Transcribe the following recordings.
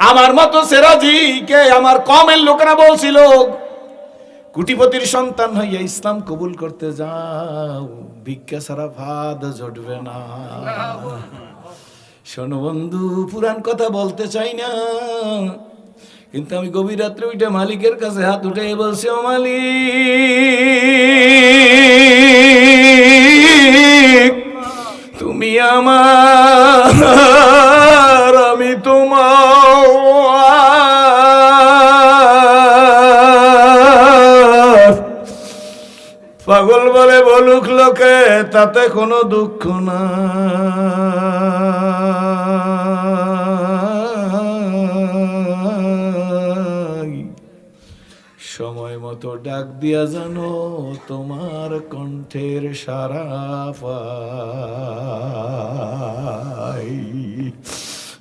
আমার মতো সিরাজীকে আমার কমের লোকেরা বলছিল, কোটিপতির সন্তান হইয়া ইসলাম কবুল করতে যাও, ভিক্ষা ছাড়া ভাত জুটবে না। শোনো বন্ধু, পুরান কথা বলতে চাই না, কিন্তু আমি গভীর রাত্রে উঠে মালিকের কাছে হাত উঠে বলছি, ও মালিক, তুমি আমার, আমি তোমার। পাগল বলে বলুক লোকে, তাতে কোনো দুঃখ না। সময় মতো ডাক দিয়া জানো তোমার কণ্ঠের সারা পাই।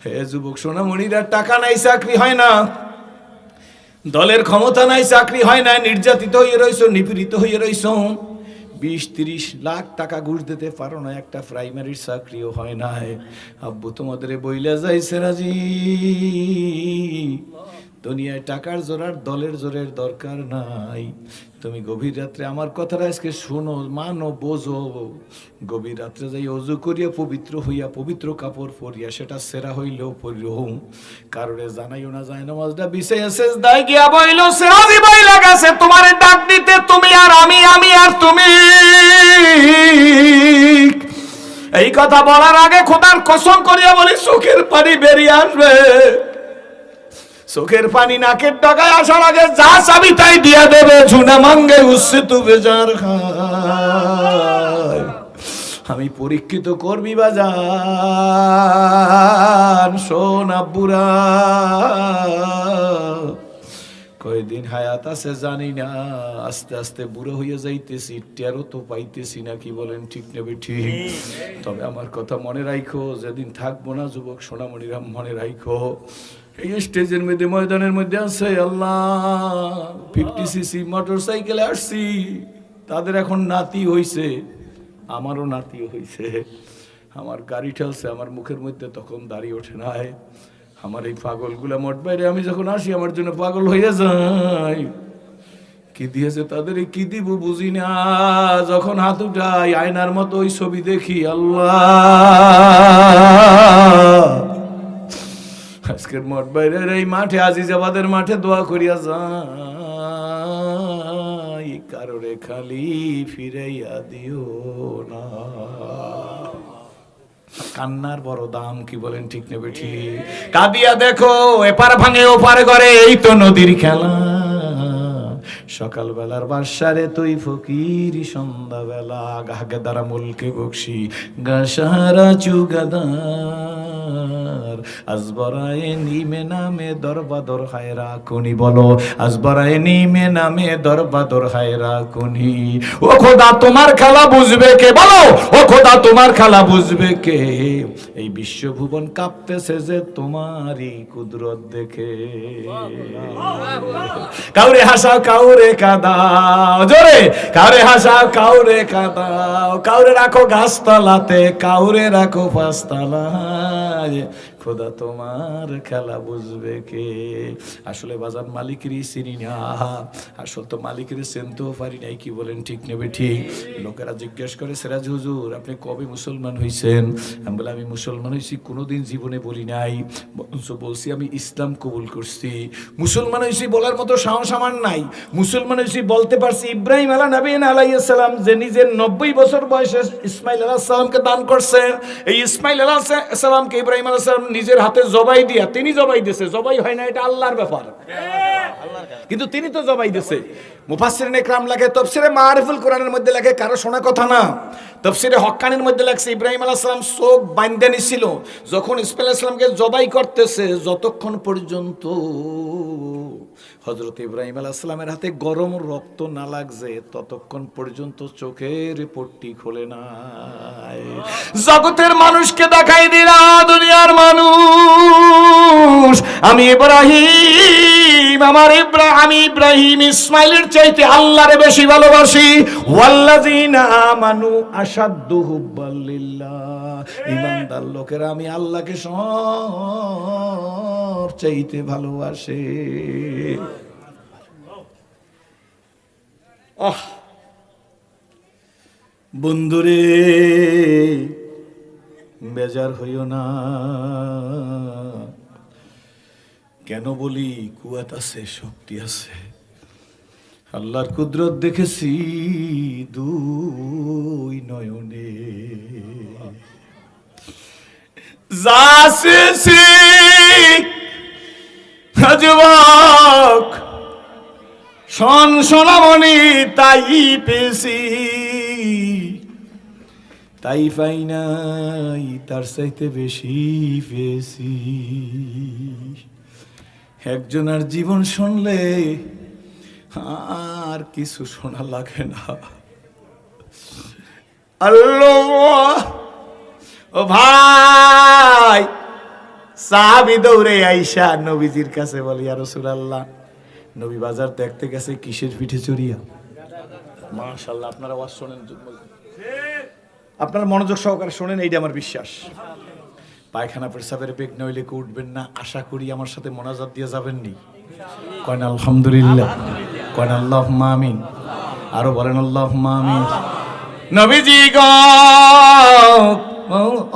হে যুবক সোনামণিরা, টাকা নাই চাকরি হয় না, দলের ক্ষমতা নাই চাকরি হয় না, নির্যাতিত হয়ে রইছো, নিপীড়িত হয়ে রইছো, 20-30 লাখ টাকা ঘুষ দিতে পারো না, একটা প্রাইমারির চাকরিও হয় না। আব্বু তোমাদের বইলা যাইছে রাজি, দুনিয়ায় টাকার জোর, দলের জোরের দরকার নাই। তুমি গভীর রাত্রে আমার কথাটা আজকে শোনো, মানো, বোঝো। গভীর রাত্রে যাই অজু করিয়া পবিত্র হইয়া পবিত্র কাপড় পরিয়া, সেটা সেরা হইলেও পরিও, কারণে জানাইও না, যায় নামাজটা বিছাইয়া সেজদায় গিয়া বইলো, সিরাজি বইলা গেছে তোমারে ডাক দিতে, তুমি আর আমি, আমি আর তুমি। এই কথা বলার আগে খোদার কসম করিয়া বলি, চোখের পানি বেরিয়ে আসবে। চোখের পানি নাকের ডগায় আসার আগে যা চাবি তাই দিয়া দেবে, ঝুনা মাঙ্গে উসে তু বেজার খায়। আমি পরীক্ষিত করবি বাজান, শোন আব্বুরা, কয়দিন হায়াত আছে জানি না, আস্তে আস্তে বুড়ো হয়ে যাইতেছি, টেরও তো পাইতেছি না, কি বলেন ঠিক নেবে ঠিক? তবে আমার কথা মনে রাখো, যেদিন থাকবো না যুবক সোনামণিরা, মনে রাখো, এই স্টেজের মধ্যে, ময়দানের মধ্যে আছে আল্লাহ 50cc মোটর সাইকেলে আসছি, তাদের এখন নাতি হইছে, আমারও নাতি হইছে। আমার গাড়ি ঠেলছে, আমার মুখের মধ্যে তখন দাড়ি ওঠে নাই। আমার এই পাগলগুলা মোট বাইরে, আমি যখন আসি আমার জন্য পাগল হয়ে যায়। কি দিয়েছে তাদের, কি দিব বুঝি না। যখন হাত উঠাই আয়নার মতো ওই ছবি দেখি, আল্লাহ, আজকের মঠ বাইরের এই মাঠে, আজিজাবাদের মাঠে দোয়া করিয়া যাই, কারোরে খালি ফিরাইয়া দিও না। কান্নার বড় দাম, কি বলেন ঠিক নেবে ঠিক? কাঁদিয়া দেখো, এপার ভাঙে ওপার করে, এই তো নদীর খেলা। সকালবেলার বাসারে তুই ফকির, সন্ধ্যাবেলা গাকে দ্বারা মুলকে বকশি, গাসারা চুগাদার। আজবরায় নিমে নামে দরবাদর হায়রা কোনি, বলো আজবরায় নিমে নামে দরবাদর হায়রা কোনি। ও খোদা তোমার খেলা বুঝবে কে, বলো ও খোদা তোমার খেলা বুঝবে কে? এই বিশ্বভুবন কাঁপতেছে যে তোমারই কুদরত দেখে। কাউরে হাসাও, কাউরে কাঁদাও, জোরে কাউরে হাসাও, কাউরে কাঁদাও, কাউরে রাখো গাছতলাতে, কাউরে রাখো পাঁচতলায়। খোদা তোমার খেলা বুঝবে কে? আসলে বাজার মালিকেরই চিনি না, আসলে তো মালিকের চিনতেও পারি নাই, কি বলেন ঠিক নেবে ঠিক? লোকেরা জিজ্ঞেস করে, সিরাজ হুজুর আপনি কবে মুসলমান হইছেন? আমি বলে, আমি মুসলমান হয়েছি কোনোদিন জীবনে বলি নাই, বলছি আমি ইসলাম কবুল করছি। মুসলমান হয়েছি বলার মতো সাহস আমার নাই। মুসলমান হয়েছি বলতে পারছি ইব্রাহিম আলাইহিস সালাম যে নিজের 90 বছর বয়সে ইসমাইল আলাইহিস সালামকে দান করছে, এই ইসমাইল আলাইহিস সালামকে ইব্রাহিম আলাইহিস সালাম নিজের হাতে জবাই দিয়া, তিনি জবাই দিয়েছে, জবাই হয় না, এটা আল্লাহর ব্যাপার, কিন্তু তিনি তো জবাই দিয়েছে। মুফাসসিরিন ইকরাম লেখে, তাফসীরে মারিফুল কোরআনের মধ্যে লেখে, কারো শোনা কথা না, তাফসীরে হক্কানির মধ্যে লেখছে ইব্রাহিম আলাইহিস সালাম চোখ বাইন্ধে নিছিল যখন ইসমাইল আলাইহিস সালামকে জবাই করতেছে, যতক্ষণ পর্যন্ত হযরত ইব্রাহিম আলাইহিস সালামের হাতে গরম রক্ত না লাগছে, ততক্ষণ পর্যন্ত চোখের পট্টি খোলে নাই। জগতের মানুষকে দেখাই দিলা, দুনিয়ার মানুষ, আমি ইব্রাহিম, আমি ইব্রাহিম ইসমাইলের চাইতে আল্লাহরে বেশি ভালোবাসি। ওয়াল্লাযিনা আমানু আশাদ্দু হুব্বাল লিল্লাহ। ইমানদার লোকেরা আমি আল্লাহকে সব চাইতে ভালোবাসে। বন্ধুরে বেজার হইও না, কেন বলি কুয়াত আছে, শক্তি আছে। আল্লাহর কুদরত দেখেছি দুই নয়নে, যাসেছি যুবক শোন সোনামণি, তাই পেয়েছি তাই পাই নাই, তার চাইতে বেশি পেয়েছি। একজনের জীবন শুনলে আর কিছু শোনা লাগে না। আল্লাহ ও ভাই, সাহাবী দৌড়ে আইসা নবীজির কাছে বলি, ইয়া রাসূলুল্লাহ, নবী বাজার দেখতে গেছে কিসের পিঠে চড়িয়া? মাশাআল্লাহ, আপনারা ওয়াজ শোনেন, আপনারা মনোযোগ সহকারে শোনেন, এইটা আমার বিশ্বাস। পায়খানা পেশাবের বেগ নইলে কি উঠবেন না? আশা করি আমার সাথে মোনাজাত দিয়ে যাবেন নি? কয়না আলহামদুলিল্লাহ, কয়না আল্লাহুম্মা আমিন, আরো বলেন আল্লাহুম্মা আমিন। নবীজি গো,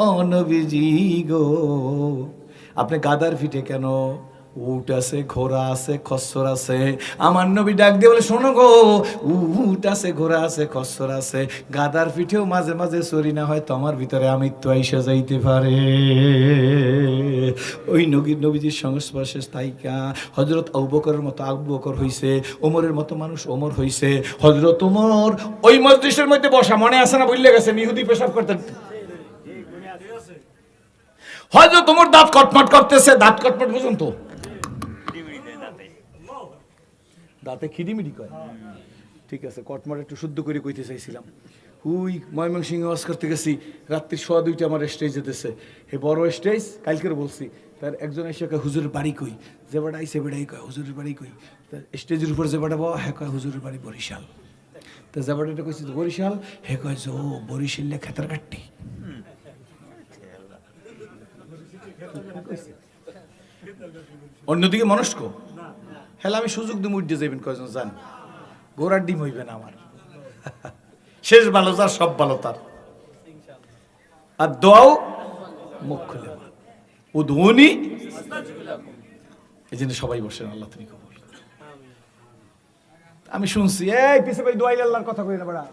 ও নবীজি গো, আপনি গাদার পিঠে কেন? উট আছে, ঘোড়া আছে, খচ্চর আছে। আমার নবী ডাক দিয়ে বলে, শোনো গো, উট আছে, ঘোড়া আছে, খচ্চর আছে, গাদার পিঠেও মাঝে মাঝে চরি না হয় তোমার ভিতরে আমৃত্যু আইসা যাইতে পারে। ওই নবীজির সংস্পর্শে স্থায়িকা হযরত আবু বকরের মতো আবু বকর হইছে, ওমরের মতো মানুষ ওমর হইছে। হযরত ওমর ওই মজলিসের মধ্যে বসা, মনে আছে না? ভুলে গেছেন, ইহুদি পেশাব করতেন। হযরত ওমর দাঁত কটমট করতেছে, দাঁত কটমট বুঝুন তো, দাঁতে খিডিমিডি কয়, ঠিক আছে, কটমট একটু শুদ্ধ করে কইতে চাইছিলাম। হুই ময়মনসিংহে ওয়াজ করতে গেছি, রাত্রির 1:15 আমার স্টেজ যেতেছে, হে বড় স্টেজ, কালকের বলছি। তার একজন এসে কয়, হুজুরের বাড়ি কই? যে বেড়া আইসে বেড়াই কয়, হুজুরের বাড়ি কই? স্টেজের উপর যে বেড়া বাবা, হ্যাঁ কয় হুজুরের বাড়ি বরিশাল। তা যে বেড়াটা কইছে বরিশাল, হে কয় যে ও বরিশালে খেতার কাটটি। অন্যদিকে মনস্ক, হ্যাঁ আমি সুযোগ দিয়ে উঠে যাবেন, কয়জন জান? গোড়ার ডিম হইবে না আমার। শেষ ভালো যার, সব ভালো তার। আর দোয়াও মুখ খুলে, ও ধনী, এই জন্য সবাই বসেন, আল্লাহ তুমি কবুল করো। আমি শুনছি, এই পিছে ভাই দোয়াই আল্লাহর কথা কই না বড়া,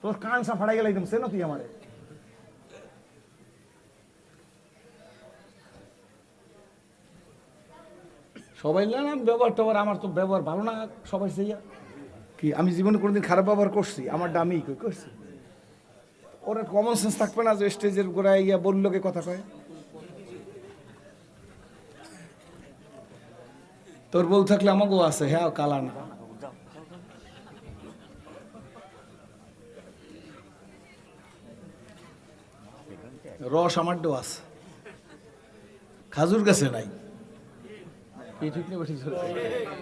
তোর কান সা ফাড়াই গেল একদম, সে না তুই আমারে। সবাই না ব্যবহার টবহার, আমার তো ব্যবহার ভালো না, সবাই সেইয়া কি? আমি জীবনে কোনোদিন খারাপ ব্যবহার করছি? আমার দামি কই করছি? ওরা কমন সেন্স থাকবে না যে স্টেজের গোড়ায় গিয়া বললোকে কথা কয়? তোর বউ থাকলে আমাকেও আছে, হ্যাঁ কালা না। রস আমার ডো আছে, খাজুর গাছে নাই।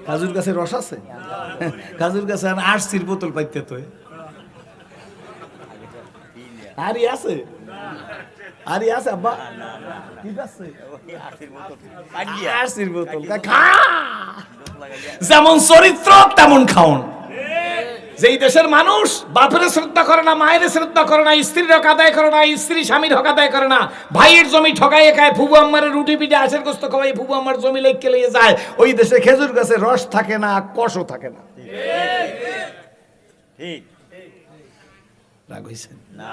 খাজুর গাছে রস আছে? খাজুর গাছে আরসির বোতল পাইতে তো আরই আছে, আরই আছে আব্বা, ঠিক আছে, আরসির বোতল। যেমন চরিত্র তেমন খাওন। যেই দেশের মানুষ বাপের শ্রদ্ধা করে না, মায়ের শ্রদ্ধা করে না, স্ত্রীর হক আদায় করে না, স্ত্রী স্বামীর হক আদায় করে না, ভাইয়ের জমি ঠকাইয়ে খায়, ফুবু আম্মারের রুটি পিঠে আশের গোস্ত খাওয়াই ফুবু আম্মার জমি লেগে লিয়ে যায়, ওই দেশে খেজুর গাছে রস থাকে না, কষও থাকে না। রাগ হইছে না?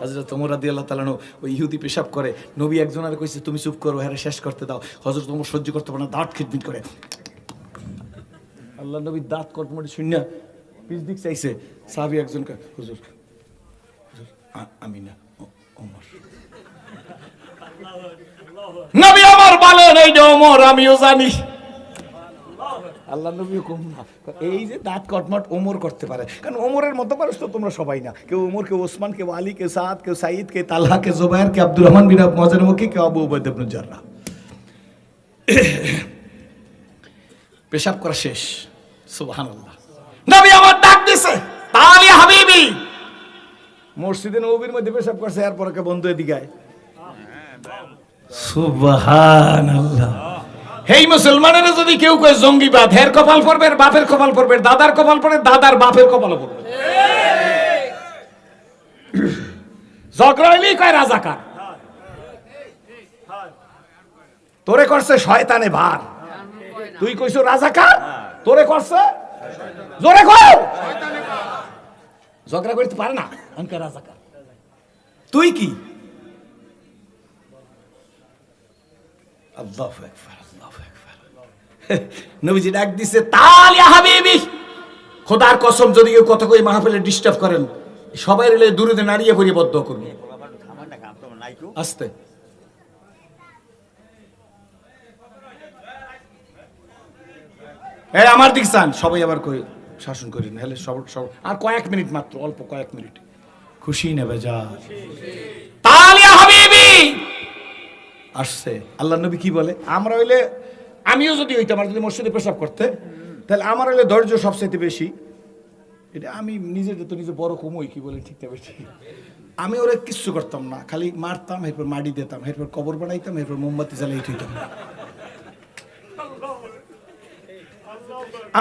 হযরত ওমর রাদিয়াল্লাহু তাআলা ওই ইহুদি পেশাব করে, নবী একজনের কইছে তুমি চুপ করো, হ্যাঁ শেষ করতে দাও। হযরত ওমর সহ্য করতে পারে না, দাঁত খিটমিট করে। আল্লাহ নবী দাঁত কটমট শুনিয়া পিছ দিক চাইছে, সাহাবী একজন কয়, হুজুর আমি না, ওমর। নবী আমার বলেন এই যে ওমর, আমিও জানি। আল্লাহ নবী কম না, এই যে দাঁত কটমট ওমর করতে পারে, কারণ ওমরের মতো মানুষ তো তোমরা সবাই না। কেউ ওমর, কেউ ওসমান, কেউ আলী, কেউ সাদ, কেউ সাঈদ, কেউ তালহা, কেউ জুবায়ের, কেউ আব্দুর রহমান বিন মুআযের মুখী, কেউ আবু উবাইদা ইবনে জাররাহ। পেশাব করা শেষ, সুবহানাল্লাহ। নবী আমার ডাক দিছে, তাআলি হাবিবি। মসজিদে নববীর মধ্যে পেশাব করছে, এরপর কে বন্ধু এদিকে আয়। সুবহানাল্লাহ। এই মুসলমানের যদি কেউ কয় জঙ্গিবাদ, হের কপাল পড়বে, বাপের কপাল পড়বে, দাদার কপাল পড়বে, দাদার বাপের কপাল পড়বে। ঝগড়া হইলেই কয় রাজাকার। তোরে করছে শয়তানে ভার, তুই কইছো রাজাকার, তোরে করছে জোরে কও ঝগড়া করতে পারে না আমি রাজাকার, তুই কি? আল্লাহু আকবার, আল্লাহু আকবার। নবীজি ডাক দিছে, তাল ইয়া হাবিবি, খোদার কসম যদি কেউ কথা কই মাহফিলে ডিস্টার্ব করেন, সবাই রেলে দূরে নাড়িয়ে পড়িয়ে বদ্ধ করবে। আস্তে এই আমার দিক চান, সবাই আবার কই শাসন করি না, হলে সব আর কয়েক মিনিট মাত্র, অল্প কয়েক মিনিট, খুশি নেবে যা। তাল ইয়া হাবিবি আসছে। আল্লাহ নবী কি বলে? আমরা হইলে, আমিও যদি হইতাম, আমার যদি মসজিদে পেশাব করতে, তাহলে আমার হইলে ধৈর্য সবচাইতে বেশি। এটা আমি নিজে তো নিজে বড় কমই, কি বলে ঠিক বেশি। আমি ওরা কিচ্ছু করতাম না, খালি মারতাম, এরপর মাটি দিতাম, এরপর কবর বানাইতাম, এরপর মোমবাতি জ্বালিয়ে থইতাম।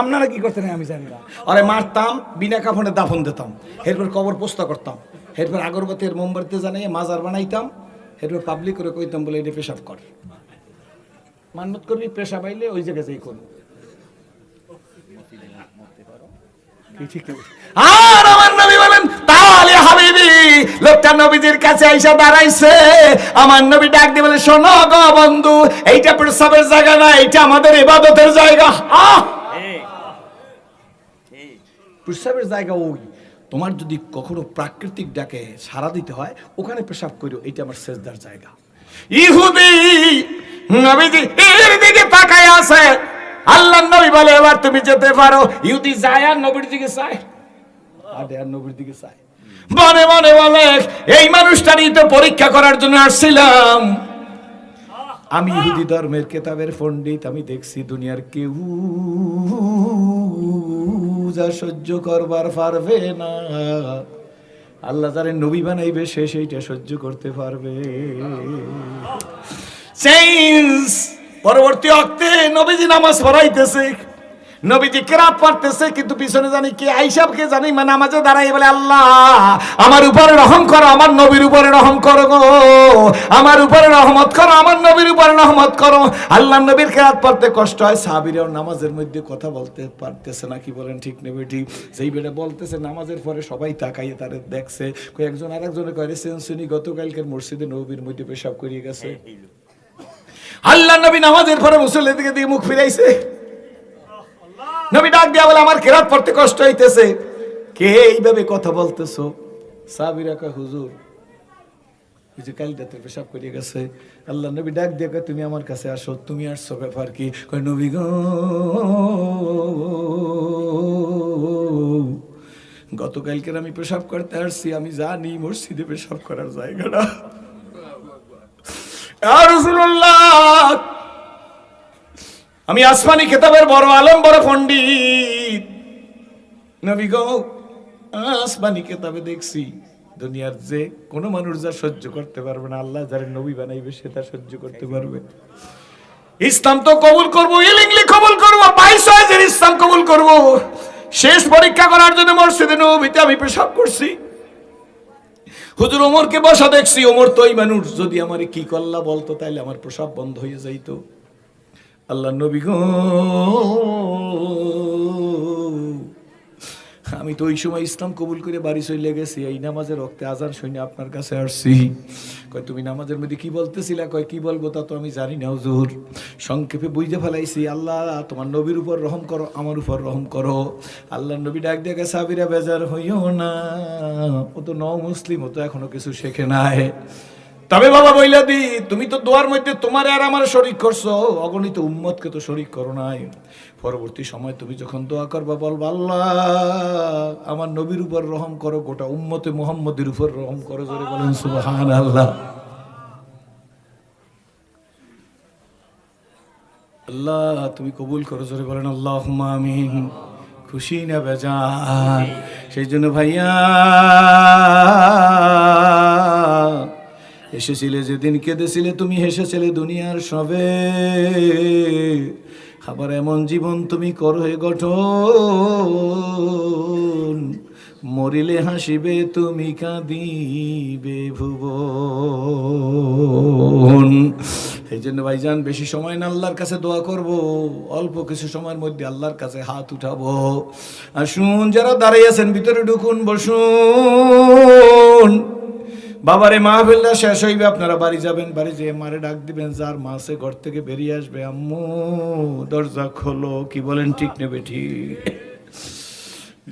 আপনারা কি করতেন আমি জানি না। আরে মারতাম, বিনা কাফনে দাফন দিতাম, এরপর কবর পোস্তা করতাম, এরপর আগরবাতির মোমবাতিতে জানাই মাজার বানাইতাম, এরপর পাবলিক করে কইতাম বলে এটা পেশাব কর, মান্নত করবি, পেশাব আইলে ওই জায়গায় যাই করবো। আর আমার নবী বলেন, তাহলে হাবিবি, লোকটা নবীজির কাছে আইসা দাঁড়াইছে। আমার নবী ডাক দিয়ে বলে, শোনো গো বন্ধু, এইটা পেশাবের জায়গা না, এইটা আমাদের ইবাদতের জায়গা। পেশাবের জায়গা ওই, তোমার যদি কখনো প্রাকৃতিক ডাকে সাড়া দিতে হয়, ওখানে পেশাব করো, এটা আমার সেজদার জায়গা। ইহুদি নবীজি এর দিকে তাকায় আছে, আল্লাহর নবী বলে এবার তুমি যেতে পারো। ইহুদি যায় আর নবীর দিকে চায়, আর নবীর দিকে চায়, মনে মনে বলে এই মানুষটারই তো পরীক্ষা করার জন্য আসছিলাম। আমি ইহুদি ধর্মের কেতাবের পণ্ডিত, আমি দেখছি দুনিয়ার কেউ যা সহ্য করবার পারবে না, আল্লাহ যারে নবী বানাইবে সে সেইটা সহ্য করতে পারবে। পরবর্তী অক্তে নবীজি নামাজ পড়াইতেছে, নবীজি কেরাত পড়তেছে, কিন্তু পিছনে জানি কে আইসাবকে জানি, মানে নামাজে দাঁড়াই বলে, আল্লাহ আমার উপরে রহম করো, আমার নবীর উপরে রহম করো গো, আমার উপরে রহমত করো, আমার নবীর উপরে রহমত করো। আল্লাহ নবীর কেরাত পড়তে কষ্ট হয়, সাহাবীরাও নামাজের মধ্যে কথা বলতে পারতেছে না, কি বলেন ঠিক নেবে ঠিক। যেই বেটা বলতেছে নামাজের পরে সবাই তাকাইয়ে তারে দেখছে, একজন আরেকজনে কয়ে সেন্সুনি গতকালকের মসজিদে নবীর মধ্যে পেশাব করিয়ে গেছে। আল্লাহ নবী নামাজের পরে মুসল্লিদের দিকে মুখ ফিরাইছে, নবী ডাক দিয়া বলে, আমার কেরাত পড়তে কষ্ট হইতেছে, কে এইভাবে কথা বলতেছো? সাহাবীরা কয়, হুজুর ওই যে কাল রাতে পেশাব করিয়ে গেছে। আল্লাহ নবী ডাক দিয়া কয়, তুমি আমার কাছে আসো। তুমি আসছো, ব্যাপার কি? কয়, নবী গো, গতকালকের আমি পেশাব করতে আসছি, আমি জানি মসজিদে পেশাব করার জায়গাটা। ইয়া রাসূলুল্লাহ, আমি আসমানি কিতাবের বড় আলেম, বড় পণ্ডিত, নবী গো, আসমানি কিতাবে দেখছি দুনিয়ার যে কোনো মানুষ যা সহ্য করতে পারবে না, আল্লাহ যারে নবী বানাইবে সে তা সহ্য করতে পারবে। ইসলাম তো কবুল করবো, ইলিংলি কবুল করবো, 22 ইসলাম কবুল করবো। শেষ পরীক্ষা করার জন্য মসজিদে নববীতে আমি পেশাব করছি। হুজুর ওমরকে বসা দেখছি, ওমর তো ওই মানুষ, যদি আমারে কি করলা বলতো তাইলে আমার পেশাব বন্ধ হয়ে যাইতো। আল্লাহ নবী গো, আমি তো ওই সময় ইসলাম কবুল করে বাড়ি চলে গেছি, এই নামাজের রক্তে আজান শুনে আপনার কাছে আসছি। কয়, তুমি নামাজের মধ্যে কি বলতেছিলা? কয়, কি বলবো তা তো আমি জানি না হুজুর, সংক্ষেপে বুঝতে ফেলাইছি। আল্লাহ তোমার নবীর উপর রহম করো, আমার উপর রহম করো। আল্লাহ নবী ডাক দিয়ে গেছে, সাহাবীরা বেজার হইও না, ও তো নও মুসলিম, ও তো এখনো কিছু শেখে নাই। তবে বাবা বইলা দি, তুমি তো দোয়ার মধ্যে তোমার আর আমার শরীক করছো, অগণিত উম্মতকে তো শরীক করো নাই। পরবর্তী সময় তুমি যখন দোয়া করবা, বলবা, আল্লাহ আমার নবীর উপর রহম করো, গোটা উম্মতে মুহাম্মদের উপর রহম করো। জোরে বলেন সুবহানাল্লাহ। আল্লাহ তুমি কবুল করো, জোরে বলেন আল্লাহুম্মা আমিন। খুশি না বেজান? সেই জন্য ভাইয়া এসেছিলে যেদিন কেঁদেছিলে তুমি হেসেছিলে দুনিয়ার সবে, আবার এমন জীবন তুমি করো হে গঠন, মরিলে হাসিবে তুমি কাঁদিবে ভুবন। এই জন্য ভাইজান বেশি সময় না আল্লাহর কাছে দোয়া করব, অল্প কিছু সময়ের মধ্যে আল্লাহর কাছে হাত উঠাবো। আসুন যারা দাঁড়িয়ে আছেন ভিতরে ঢুকুন, বসুন। বাবারে মাহফিলটা শেষ হইবে, আপনারা বাড়ি যাবেন, বাড়ি যেয়ে মারে ডাক দিবেন, যার মা আছে ঘর থেকে বেরিয়ে আসবে, আম্মু দরজা খোলো, কি বলেন ঠিক নেবে ঠিক?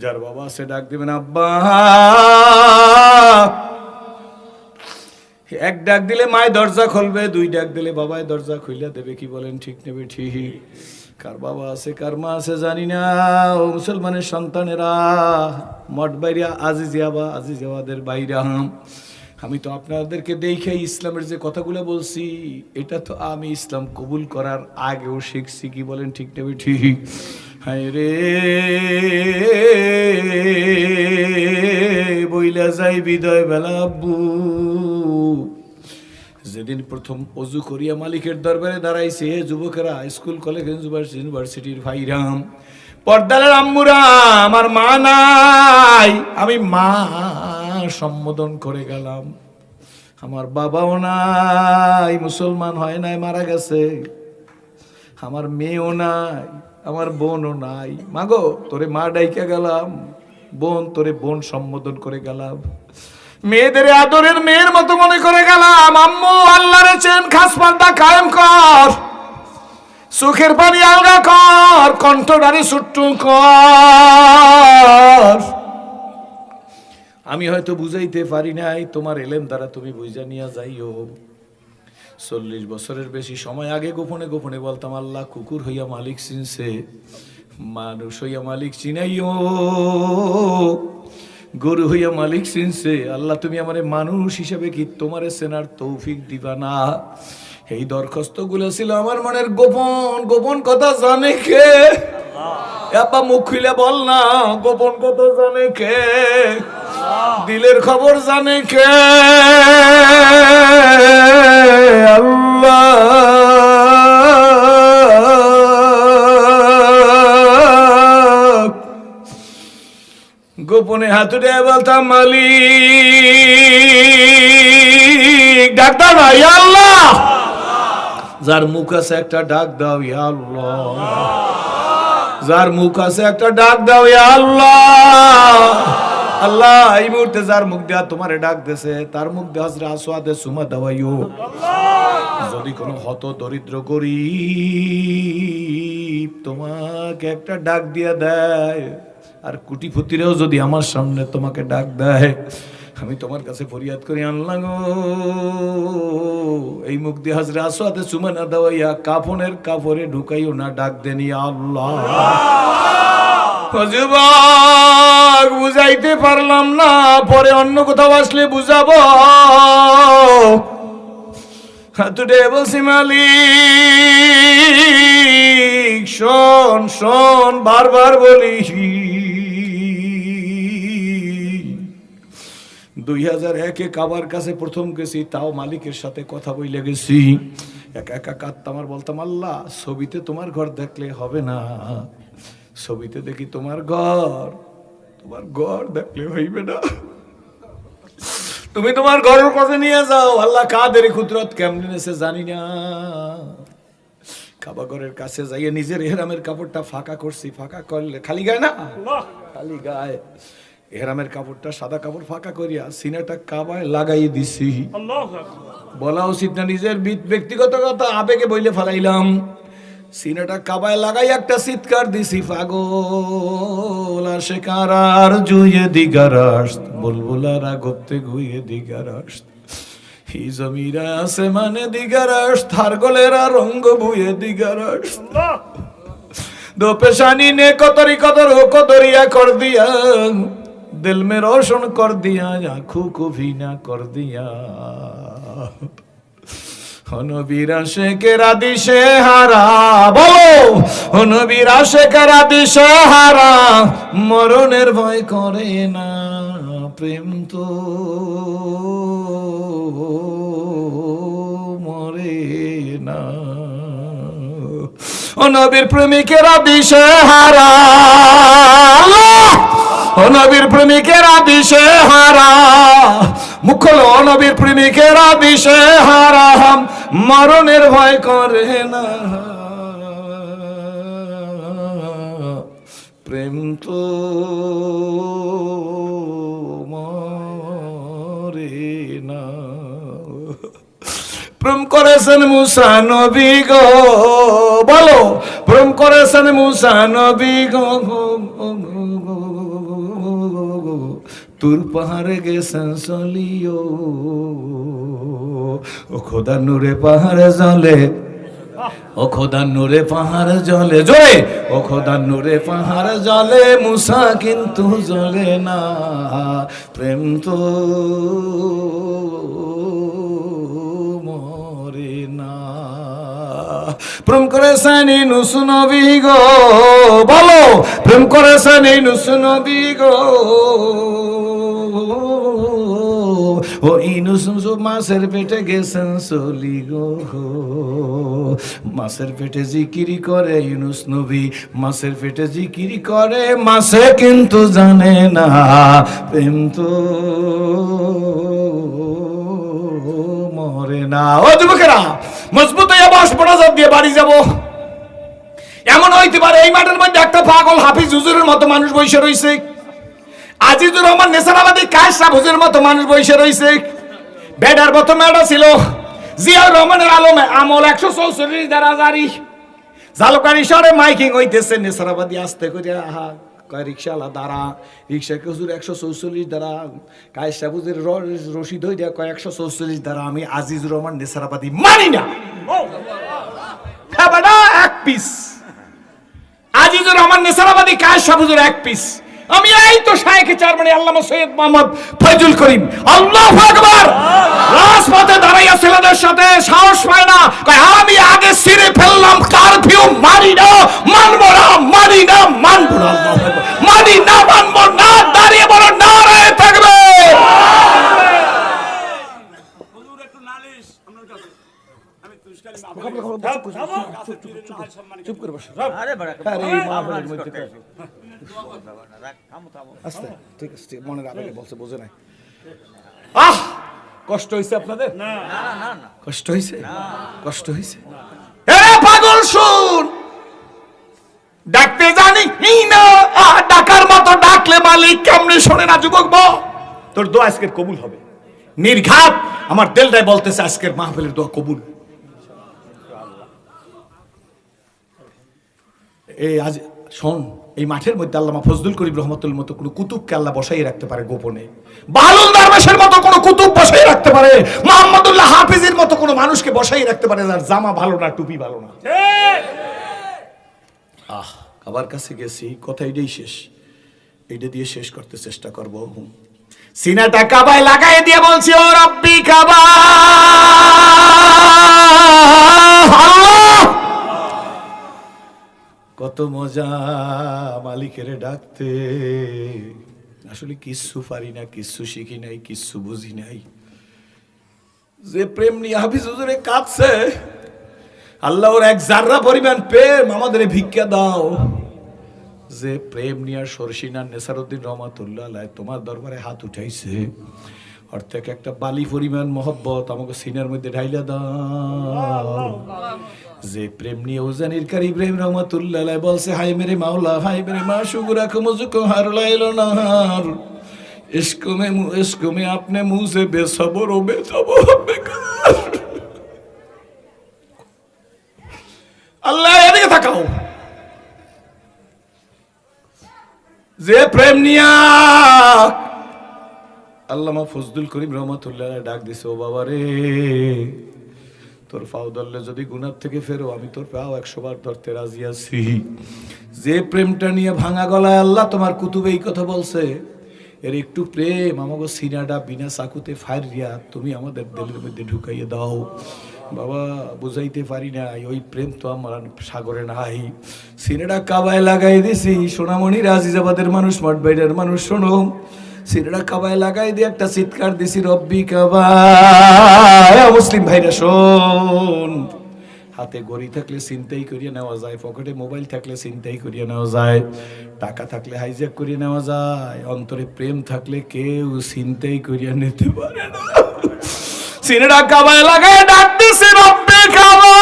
যার বাবা আছে ডাক দিবেন, আব্বা। এক ডাক দিলে মায় দরজা খুলবে, দুই ডাক দিলে বাবায় দরজা খুইলা দেবে, কি বলেন ঠিক নেবে ঠিক? কার বাবা আছে কার মা আছে জানি না। ও মুসলমানের সন্তানেরা, মঠ বাইরা আজিজিয়াবাদের বাইরা, আমি তো আপনাদেরকে দেখে ইসলামের যে কথাগুলো বলছি, এটা তো আমি ইসলাম কবুল করার আগেও শিখছি, কি বলেন ঠিক নেবে ঠিক? হায় রে বইলা যাই বিদয় বেলা আব্বু, যেদিন প্রথম অজু করিয়া মালিকের দরবারে দাঁড়াইছে যুবকেরা, স্কুল কলেজ ইউনিভার্সিটির ভাইরাম, পর্দালের আম্মুরা, আমার মা নাই, আমি মা সম্বোধন করে গেলাম। আমার বাবাও নাই, মুসলমান হয় নাই, মারা গেছে। আমার মেয়েও নাই, আমার বোনও নাই। মাগো তোরে মা ডাইকা গেলাম, বোন তোরে বোন সম্বোধন করে গেলাম, মেয়েদের আদরের মেয়ের মতো মনে করে গেলাম। আম্মু আল্লাহরে চেন, খাস পাল্টা কায়েম কর, সুখের পানি আলগা কর, কণ্ঠটারে সুট্টু কর। আমি হয়তো বুঝাইতে পারি নাই, তোমার এলেম দ্বারা তুমি বুঝা নিয়া যাইও। 40 বছরের বেশি সময় আগে গোপনে গোপনে বলতাম, আল্লাহ কুকুর হইয়া মালিক চিনছে, মানুষ হইয়া মালিক চিনাইও, গরু হইয়া মালিক চিনছে, আল্লাহ তুমি আমারে মানুষ হিসেবে কি তোমারে চেনার তৌফিক দিবা না? এই দরখাস্ত গুলো ছিল আমার মনের গোপন গোপন কথা। জানে কে? আপা মুখ খুলে বল না, গোপন কথা জানে কে? দিলের খবর জানে কে? আল্লাহ। গোপনে হাত উঠে বলতাম, মালিক ডাক্তার ভাই আল্লাহ, যার মুখ আছে একটা ডাক দাও ইয়া আল্লাহ, যার মুখ আছে একটা ডাক দাও ইয়া আল্লাহ। আল্লাহ এই মুহূর্তে যার মুখ দেয়া তোমারে ডাক দেছে, তার মুখ দেয়া হজরে আসওয়াদে সুমা দাওয়াইও। যদি কোনো হত দরিদ্র গরিব তোমাকে একটা ডাক দিয়া দেয়, আর কোটিপতিরাও যদি আমার সামনে তোমাকে ডাক দেয়, আমি তোমার কাছে ফরিয়াদ করি, আল্লাহ গো এই মুখ দিয়ে হজরে আসওয়াদে সুমা না দাওয়াইয়া কাফনের কাপড়ে ঢুকাইও না, ডাক দেনি আল্লাহ। যুবক বুঝাইতে পারলাম না, পরে অন্য কোথাও আসলে বুঝাবো। হাতুড়ে বলছি, মালিক শোন শোন, বারবার বলি 2001-এ কাবার কাছে প্রথম গেছি, তাও মালিকের সাথে কথা বলে গেছি। একা একা কাঁদতাম আর বলতাম, আল্লাহ ছবিতে তোমার ঘর দেখলে হবে না, ছবিতে দেখি তোমার ঘর, তোমার ঘর দেখলে হইবে না, তুমি তোমার ঘরের কাছে নিয়ে যাও। আল্লাহ কাদের কুদরত কেমন এসে জানি না। কাবা ঘরের কাছে যাইয়ে নিজের ইহরামের কাপড়টা ফাঁকা করছি, ফাঁকা করলে খালি গায়ে না, খালি গায়ে ইহরামের কাপড়টা সাদা কাপড় ফাঁকা করিয়া সিনাটা কাবায় লাগাই দিছি। বলা উচিত না, নিজের ব্যক্তিগত কথা আবেগে বইলে ফেলাইলাম। সিনাটা কাবায় লাগাই একটা চিৎকার দিছি, পাগল আসে কারার জুয়ে দিগারাস, বুলবুলারা গপ্তে গুয়ে দিগারাস, হি জমিরা আছে মানে দিগারাস, থারগলেরা রঙ্গ বুয়ে দিগারাস, দো পেশানি ने कतरी कदर हो कदरिया कर दिया, दिल में रोशन कर दिया, आँखों को भी ना कर दिया। নবীর আশিকেরা দিশে হারা, বলো নবীর আশিকেরা দিশে হারা, মরণের ভয় করে না, প্রেম তো না। ও নবীর প্রেমিকেরা দিশে হারা, ও নবীর প্রেমিকেরা দিশে হারা, মুখল ও নবীর প্রেমিকেরা দিশে হারা, মরণের ভয় করে না। প্রেম তো মরে না। প্রেম করেছেন মুসা নবী গো, বলো প্রেম করেছেন মুসা নবী গো, তুর পাহাড়ে গেছেন চলিও, ও খোদা নূরে পাহাড়ে জলে, ও খোদা নূরে পাহাড় জলে, জোরে ও খোদা নূরে পাহাড় জলে, মুসা কিন্তু জলে না। প্রেম তো মরে না। প্রেম করেছেন ইউনূস নবী গো, বলো প্রেম করেছেন ইউনূস নবী গো, ও ইউনূস মাছের পেটে গেছেন চলি গো, মাছের পেটে জিকিরি করে ইউনূস নবী, মাছের পেটে জিকিরি করে, মাছে কিন্তু জানে না। প্রেম তো মরে না। ও যুবকেরা, মজবুত হয়ে বস, মোনাজাত দিয়ে বাড়ি যাব। এমন হইতে পারে এই মাঠের মধ্যে একটা পাগল হাফিজ হুজুরের মতো মানুষ বসে রয়েছে, আজিজুর রহমান নেসারাবাদী কায়সাব হুজুরের মতো মানুষ বসে রয়েছে, বেডার মতো মেডা ছিল, জিয়াউর রহমানের আলমে আমল 144 দ্বারা জারি, জালকারি শহরে মাইকিং হইতেছে, নেসারাবাদী আস্তে করে আহা কয় রিক্সাওয়ালা দ্বারা, রিক্সাকে হুজুর 144 দ্বারা, কায়সাব হুজুর রশিদ হই দেয়া কয় 144 দ্বারা, আমি আজিজুর রহমান নেসারাবাদী মানি না। খাবারটা এক পিস, আজিজুর রহমান নেসারাবাদী কায়সাব হুজুর এক পিস, আমি এই তো শায়েখে চারমানি আল্লামা সৈয়দ মোহাম্মদ ফয়জুল করিম। আল্লাহু আকবার। রাজপথে দাঁড়াইয়া ছেলেদের সাথে সাহস পায় না, কয় আমি আগে ছিঁড়ে ফেললাম কারফিউ, মানি না মানব না, মানি না মানব না, মানি না মানব না, দাঁড়িয়ে বড় নারায়ে থাকবে। হুজুর একটু নালিশ আমরা কাছে, আমি তুষ্কালি চুপ করে বসো। আরে বড় আরে মাহফিলের মধ্যে আস্তে, ঠিক আছে, মনে রাখবে বলছে, বোঝে নাই। আহ কষ্ট হইছে আপনাদের? না না না, কষ্ট হইছে, কষ্ট হইছে। এ পাগল শুন, ডাকতে জানি না, ডাকার মতো ডাকলে মালিক কেমনে শোনে না। যুবক বল, তোর দোয়া আজকের কবুল হবে নির্ঘাত। আমার দিলটাই বলতেছে আজকের মাহফিলের দোয়া কবুল। এই আজ শোন, এই মাঠের মধ্যে আল্লামা ফজলুল করিম রহমাতুল্লাহ মতো কোনো কুতুবকে আল্লাহ বসাই রাখতে পারে গোপনে, বাহলুল দরবেশের মতো কোনো কুতুব বসাই রাখতে পারে, মুহাম্মদুল্লাহ হাফিজের মতো কোনো মানুষকে বসাই রাখতে পারে যার জামা ভালো না, টুপি ভালো না। আহ কাবার কাছে গেছি, কথা এটাই শেষ, এইটা দিয়ে শেষ করতে চেষ্টা করব। সিনাটা কাবায় লাগাই দিয়ে বলছি, ও রব্বি কাবা, কত মজা মালিকের ডাকতে। আসলে কিচ্ছু পারি না, কিচ্ছু শিখি নাই, কিচ্ছু বুঝি নাই। যে প্রেম নিয়ে হাফিজ হুজুরে কাঁদছে, আল্লাহ ওর এক জাররা পরিমাণ প্রেম আমাদের ভিক্ষা দাও। যে প্রেম নিয়ে সরসিনা নেসারউদ্দিন রহমাতুল্লাহ আলাইহি তোমার দরবারে হাত উঠাইছে, ওর থেকে একটা বালি পরিমাণ মহব্বত আমাকে সিনার মধ্যে ঢাইলা দাও। যে প্রেম নিয়ে উজানির কারি ইব্রাহিম রহমাতুল্লাহ আলাইহি বলছে, হায় মেরে মাওলা, হায় মেরে মাশুক রাখো মুঝকো হার লাইলো নাহার, ইশক মে আপনে মুঝে বেসবর ও বেতবর বেকার। আল্লাহ এদিকে তাকাও। যে প্রেম নিয়া আল্লামা ফজলুল করিম রহমাতুল্লাহ আলাইহি ডাক দিছে, ও বাবা রে, তোর পাও ধরলে যদি গুনাহ থেকে ফেরো, আমি তোর পাও 100 বার ধরতে রাজি আছি। যে প্রেমটা নিয়ে ভাঙা গলায় আল্লাহ তোমার কুতুবে এই কথা বলছে, এর একটু প্রেম আমাকে সিনাটা বিনা চাকুতে ফাইরিয়া তুমি আমাদের দিলের মধ্যে ঢুকাইয়ে দাও। বাবা বুঝাইতে পারি না, ওই প্রেম তো আমার সাগরে নাই। সিনেটা কাবায় লাগাই দিছি, সোনামণি রাজিজাবাদের মানুষ, মঠবাইরের মানুষ, শোনো, সিনেটা কাবায় লাগাই দিয়ে একটা চিৎকার দিছি, রব্বি কাবা। মুসলিম ভাইরা শোন, হাতে ঘড়ি থাকলে ছিনতাই করিয়ে নেওয়া যায়, পকেটে মোবাইল থাকলে ছিনতাই করিয়ে নেওয়া যায়, টাকা থাকলে হাইজ্যাক করিয়ে নেওয়া যায়, অন্তরে প্রেম থাকলে কেউ ছিনতাই করিয়ে নিতে পারে না। সিনেরা কাবায় লাগায় ডাকতেছে রব্বে কাবা,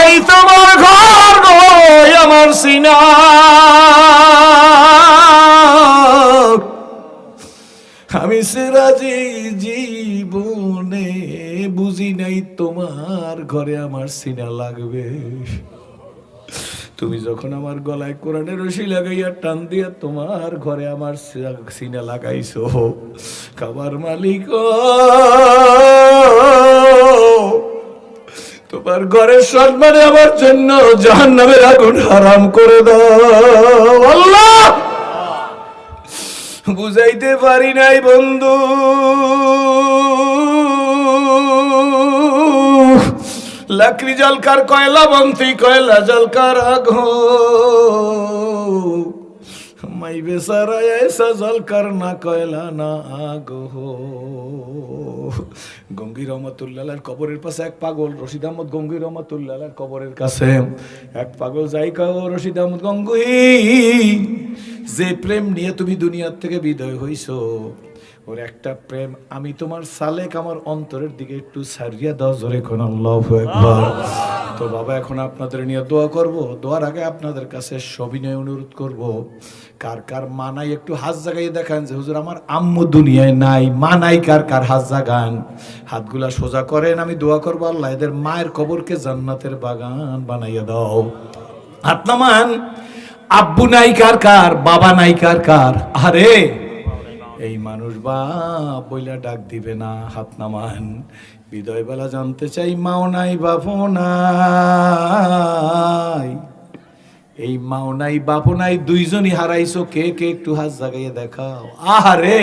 এই তোমার ঘর গো আমার সিনা, আমি সিরাজি জীবনে বুঝি নাই তোমার ঘরে আমার সিনা লাগবে। তুমি যখন আমার গলায় কোরআনের রশি লাগাইয়া টান দিয়া তোমার ঘরে আমার সিনা লাগাইছো, কাবার মালিক তোমার ঘরের সম্মানে আমার জন্য জাহান্নামের আগুন হারাম করে দাও আল্লাহ। বুঝাইতে পারি নাই বন্ধু, লাকড়ি জলকার কয়লা বন্তি কয়লা জলকার আঘো, মাই বেচারা ऐसा জলকার না কয়লা না আগো। গঙ্গি রহমতুল্লাহর কবরের পাশে এক পাগল, রশিদ আহমদ গঙ্গি রহমতুল্লাহর কবরের কাছে এক পাগল যাই কাও, রশিদ আহমদ গঙ্গুই যে প্রেম নিয়ে তুমি দুনিয়ার থেকে বিদায় হইছো, ওর একটা প্রেম আমি তোমার সালেক আমার অন্তরের দিকে একটু সারিয়া দাও, জোরে কোন আল্লাহু আকবার। তো বাবা এখন আপনাদের নিয়ে দোয়া করব, দোয়ার আগে আপনাদের কাছে সবিনয় অনুরোধ করব, কার কার মা নাই একটু হাত জাগাইয়ে দেখান যে হুজুর আমার আম্মু দুনিয়ায় নাই, মা নাই, কার কার হাত জাগান, হাতগুলা সোজা করেন, আমি দোয়া করবো আল্লাহ এদের মায়ের কবরকে জান্নাতের বাগান বানাইয়া দাও। হাত নামান। আব্বু নাই কার কার, বাবা নাই কার কার, আরে এই মানুষ বাপ বইলা ডাক দিবে না, হাত নামান। বিদয় বেলা জানতে চাই মাও নাই বাপু নাই, এই মাও নাই বাপু নাই দুইজনই হারাইছো, কে কে একটু হাত জাগাইয়ে দেখাও। আরে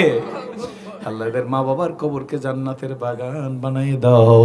আল্লাহদের মা বাবার কবরকে জান্নাতের বাগান বানাই দাও।